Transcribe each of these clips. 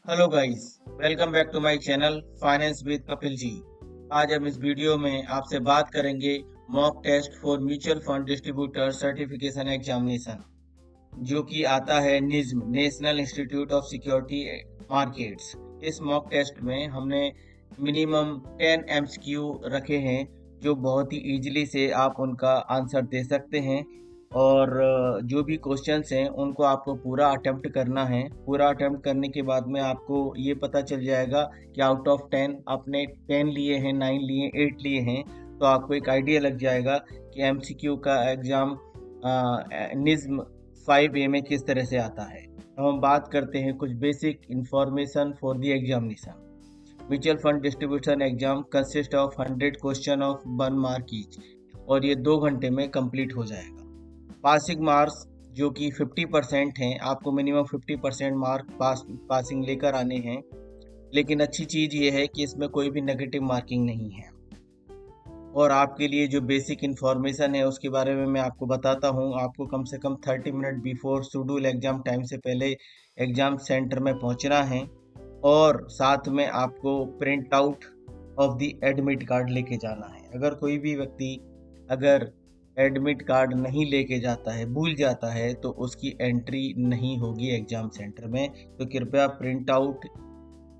Hello guys, welcome back to my channel finance with Kapil ji. आज हम इस वीडियो में आपसे बात करेंगे mock test for mutual fund distributor certification examination, जो कि आता है NISM National Institute of Security Markets. इस मॉक टेस्ट में हमने मिनिमम 10 एमसीक्यू रखे हैं, जो बहुत ही इजीली से आप उनका आंसर दे सकते हैं। और जो भी क्वेश्चंस हैं उनको आपको पूरा अटेम्प्ट करना है। पूरा अटेम्प्ट करने के बाद में आपको ये पता चल जाएगा कि आउट ऑफ 10 आपने 10 लिए हैं, 9 लिए, 8 लिए हैं, तो आपको एक आइडिया लग जाएगा कि एमसीक्यू का एग्ज़ाम निज्म 5A में किस तरह से आता है। अब हम बात करते हैं कुछ basic information for the examination. Mutual fund distribution exam consist of 100 question of 1 mark each, और ये 2 घंटे में कंप्लीट हो जाएगा। पासिंग मार्क्स जो कि 50% हैं, आपको मिनिमम 50% मार्क पासिंग लेकर आने हैं। लेकिन अच्छी चीज़ ये है कि इसमें कोई भी नेगेटिव मार्किंग नहीं है। और आपके लिए जो बेसिक इन्फॉर्मेशन है उसके बारे में मैं आपको बताता हूँ। आपको कम से कम 30 minute before schedule exam time से पहले एग्ज़ाम सेंटर में पहुँचना है, और साथ में आपको print out of the admit card लेके जाना है। अगर कोई भी व्यक्ति अगर एडमिट कार्ड नहीं लेके जाता है, भूल जाता है, तो उसकी एंट्री नहीं होगी एग्ज़ाम सेंटर में। तो कृपया print out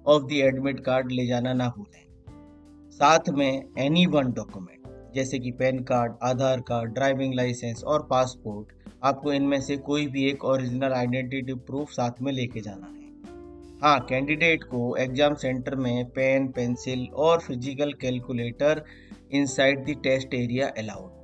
of the admit card ले जाना ना भूलें। साथ में एनी वन डॉक्यूमेंट जैसे कि पैन कार्ड, आधार कार्ड, ड्राइविंग लाइसेंस और पासपोर्ट, आपको इनमें से कोई भी एक ओरिजिनल आइडेंटिटी प्रूफ साथ में लेके जाना है। हाँ, कैंडिडेट को एग्जाम सेंटर में पेन, पेंसिल और physical calculator inside the test area allowed है।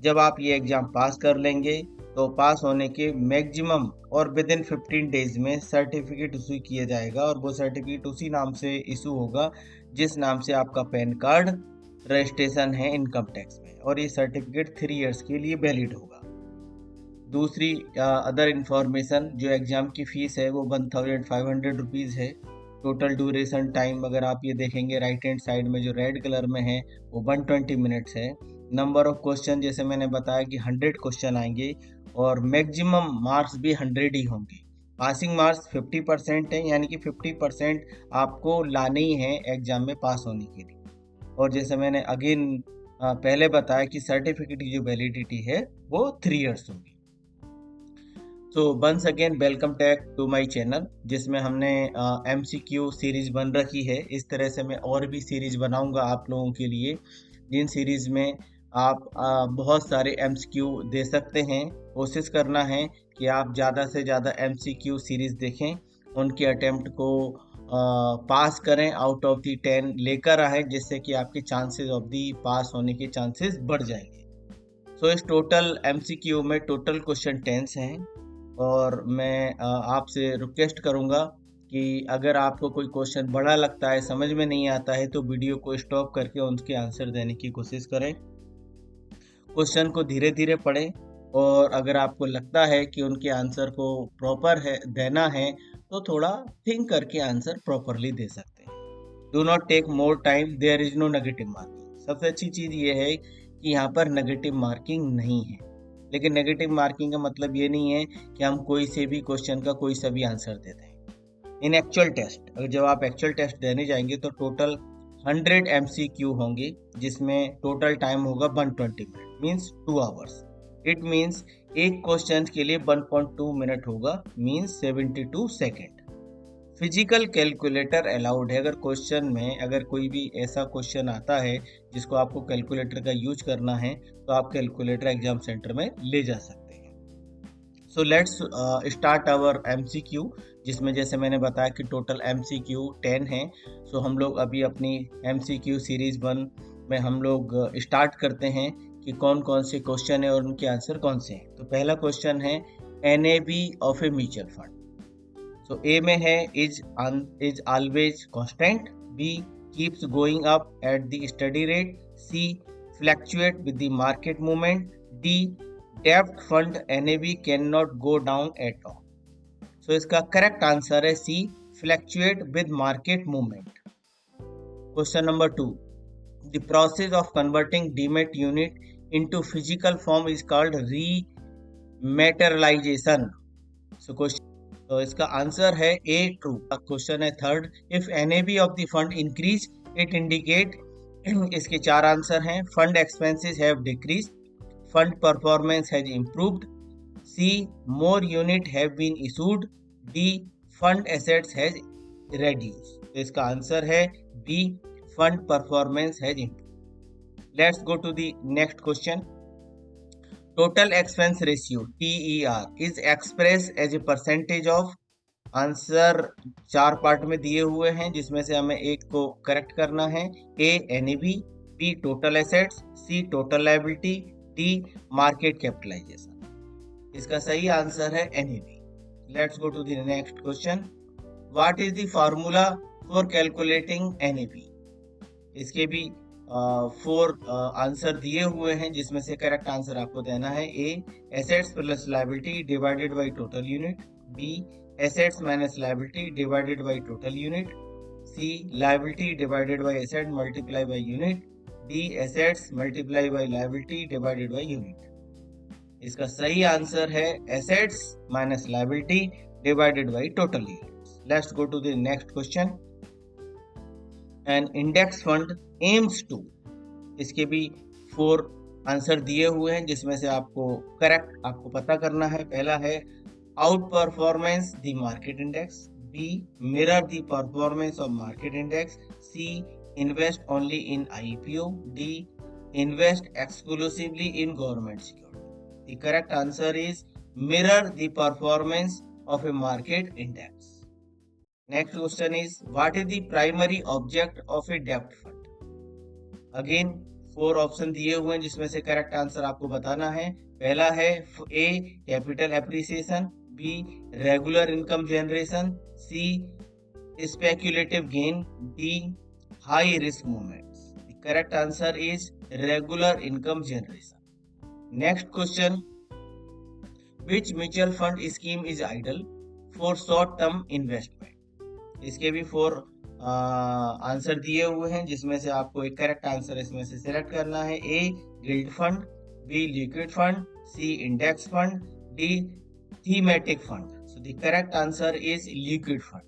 जब आप ये एग्ज़ाम पास कर लेंगे तो पास होने के मैक्सिमम और विद इन 15 डेज में सर्टिफिकेट इशू किया जाएगा, और वो सर्टिफिकेट उसी नाम से इशू होगा जिस नाम से आपका पैन कार्ड रजिस्ट्रेशन है इनकम टैक्स में, और ये सर्टिफिकेट 3 इयर्स के लिए वैलिड होगा। दूसरी अदर इंफॉर्मेशन, जो एग्ज़ाम की फ़ीस है वो 1500 रुपीज़ है। टोटल ड्यूरेशन टाइम अगर आप ये देखेंगे राइट हैंड साइड में जो रेड कलर में है वो 120 मिनट्स है। नंबर ऑफ क्वेश्चन जैसे मैंने बताया कि 100 क्वेश्चन आएंगे, और मैक्सिमम मार्क्स भी 100 ही होंगे। पासिंग मार्क्स 50% है, यानी कि 50% आपको लाने ही हैं एग्ज़ाम में पास होने के लिए। और जैसे मैंने अगेन पहले बताया कि सर्टिफिकेट की जो वैलिडिटी है वो 3 इयर्स होगी। So once again welcome back to my channel, जिसमें हमने एमसीक्यू सीरीज बन रखी है। इस तरह से मैं और भी सीरीज बनाऊंगा आप लोगों के लिए, जिन सीरीज में आप बहुत सारे एमसीक्यू दे सकते हैं। कोशिश करना है कि आप ज़्यादा से ज़्यादा एमसीक्यू सीरीज देखें, उनके अटेम्प्ट को पास करें, आउट ऑफ दी 10 लेकर आए, जिससे कि आपके चांसेस ऑफ दी पास होने के चांसेस बढ़ जाएंगे। सो इस टोटल एमसीक्यू में टोटल क्वेश्चन 10 हैं, और मैं आपसे रिक्वेस्ट करूंगा कि अगर आपको कोई क्वेश्चन बड़ा लगता है, समझ में नहीं आता है, तो वीडियो को स्टॉप करके उनके आंसर देने की कोशिश करें। क्वेश्चन को धीरे धीरे पढ़ें, और अगर आपको लगता है कि उनके आंसर को प्रॉपर है देना है, तो थोड़ा थिंक करके आंसर प्रॉपरली दे सकते हैं। Do not take more time, there is no negative marking. सबसे अच्छी चीज़ ये है कि यहाँ पर नेगेटिव मार्किंग नहीं है। लेकिन नेगेटिव मार्किंग का मतलब ये नहीं है कि हम कोई से भी क्वेश्चन का कोई सा भी आंसर दे दें। इन एक्चुअल टेस्ट, अगर जब आप एक्चुअल टेस्ट देने जाएंगे तो टोटल 100 एमसीक्यू होंगे, जिसमें टोटल टाइम होगा 120 minute, means 2 hours. It means एक क्वेश्चन के लिए 1.2 मिनट होगा, means 72 second. Physical calculator allowed है। अगर क्वेश्चन में अगर कोई भी ऐसा क्वेश्चन आता है जिसको आपको कैलकुलेटर का यूज करना है, तो आप कैलकुलेटर एग्जाम सेंटर में ले जा सकते हैं। So let's start our MCQ, जिसमें जैसे मैंने बताया कि टोटल एमसीक्यू 10 हैं। सो हम लोग अभी अपनी एमसीक्यू सीरीज 1 में हम लोग स्टार्ट करते हैं कि कौन कौन से क्वेश्चन है और उनके आंसर कौन से हैं। तो पहला क्वेश्चन है NAV of a mutual fund. तो ए में है is always constant, B keeps going up at the steady rate, C fluctuate with the market movement, D डेब्ट fund NAV can not go down at all. So इसका correct answer है C, fluctuate with market movement. Question number 2, the process of converting demat unit into physical form is called rematerialization. So question तो इसका answer है a true. Question है third, if NAV of the fund increase it indicate. इसके चार answer हैं। Fund expenses have decrease, fund performance has improved, C more unit have been issued, D fund assets has reduced। तो इसका answer है B, fund performance has improved. Let's go to the next question. Total expense ratio TER is express as a percentage of. Answer चार part में दिए हुए हैं जिसमें से हमें एक को करेक्ट करना है। A NAV, B total assets, C total liability, D market capitalization. इसका सही आंसर है NAV। Let's go to the next question. What is the formula for calculating NAV? इसके भी 4 आंसर दिए हुए हैं जिसमें से करेक्ट आंसर आपको देना है। A assets plus liability divided by total unit, B assets minus liability divided by total unit, C liability divided by asset multiply by unit, D assets multiply by liability divided by unit. इसका सही answer है assets minus liability divided by total unit. Let's go to the next question. An index fund aims to. इसके भी 4 answer दिए हुए हैं जिसमें से आपको करेक्ट आपको पता करना है। पहला है out performance the market index, B mirror the performance of market index, C invest only in IPO, D invest exclusively in government security. The correct answer is mirror the performance of a market index. Next question is, what is the primary object of a debt fund? Again 4 option दिए हुए हैं जिसमें से correct answer आपको बताना है। पहला है A capital appreciation, B regular income generation, C speculative gain, D high risk movements. The correct answer is regular income generation. Next question, which mutual fund scheme is ideal for short term investment? इसके भी 4 answer दिए हुए हैं जिसमें से आपको एक correct answer इसमें से सिलेक्ट करना है। A gilt fund, B liquid fund, C index fund, D thematic fund. So the correct answer is liquid fund.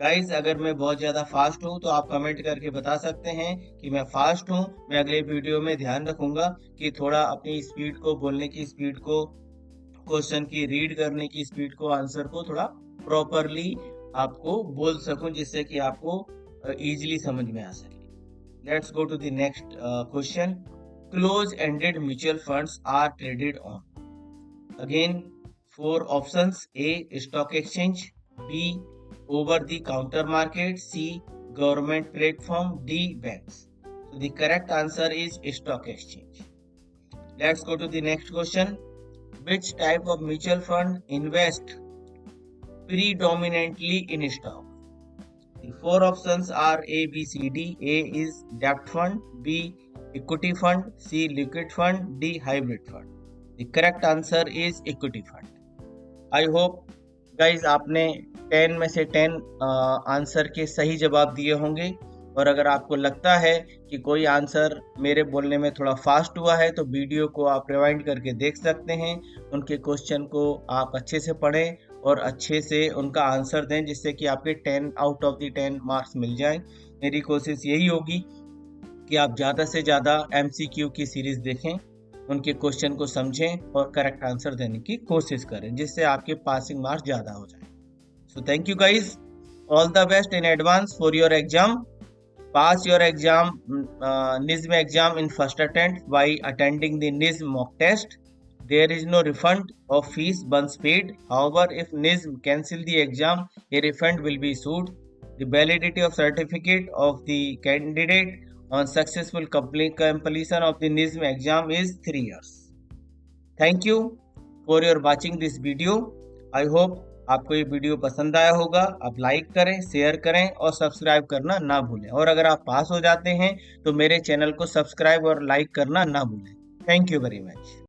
Guys अगर मैं बहुत ज्यादा फास्ट हूं तो आप कमेंट करके बता सकते हैं कि मैं फास्ट हूं। मैं अगले वीडियो में ध्यान रखूंगा कि थोड़ा अपनी स्पीड को, बोलने की स्पीड को, क्वेश्चन की रीड करने की स्पीड को, आंसर को थोड़ा प्रॉपरली आपको बोल सकूं जिससे कि आपको इजीली समझ में आ सके। Let's go to the next question. Close ended mutual funds are traded on. Again 4 options. A stock exchange, B over the counter market, C government platform, D banks. So the correct answer is stock exchange. Let's go to the next question. Which type of mutual fund invest predominantly in stock? The 4 options are A, B, C, D. A is debt fund, B equity fund, C liquid fund, D hybrid fund. The correct answer is equity fund. I hope guys आपने 10 में से 10 answer के सही जवाब दिए होंगे। और अगर आपको लगता है कि कोई आंसर मेरे बोलने में थोड़ा फास्ट हुआ है तो वीडियो को आप रिवाइंड करके देख सकते हैं। उनके क्वेश्चन को आप अच्छे से पढ़ें और अच्छे से उनका आंसर दें जिससे कि आपके 10 आउट ऑफ द 10 मार्क्स मिल जाएं। मेरी कोशिश यही होगी कि आप ज़्यादा से ज़्यादा MCQ की सीरीज देखें, उनके क्वेश्चन को समझें और करेक्ट आंसर देने की कोशिश करें जिससे आपके पासिंग मार्क्स ज़्यादा हो जाएं। So thank you guys, all the best in advance for your exam. Pass your exam, NISM exam in first attempt by attending the NISM mock test. There is no refund of fees once paid. However, if NISM cancel the exam, a refund will be issued. The validity of certificate of the candidate on successful completion of the NISM exam is 3 years. Thank you for your watching this video. I hope आपको ये video पसंद आया होगा। आप like करें, share करें और subscribe करना ना भूलें। और अगर आप पास हो जाते हैं तो मेरे चैनल को सब्सक्राइब और लाइक करना ना भूलें। Thank you very much.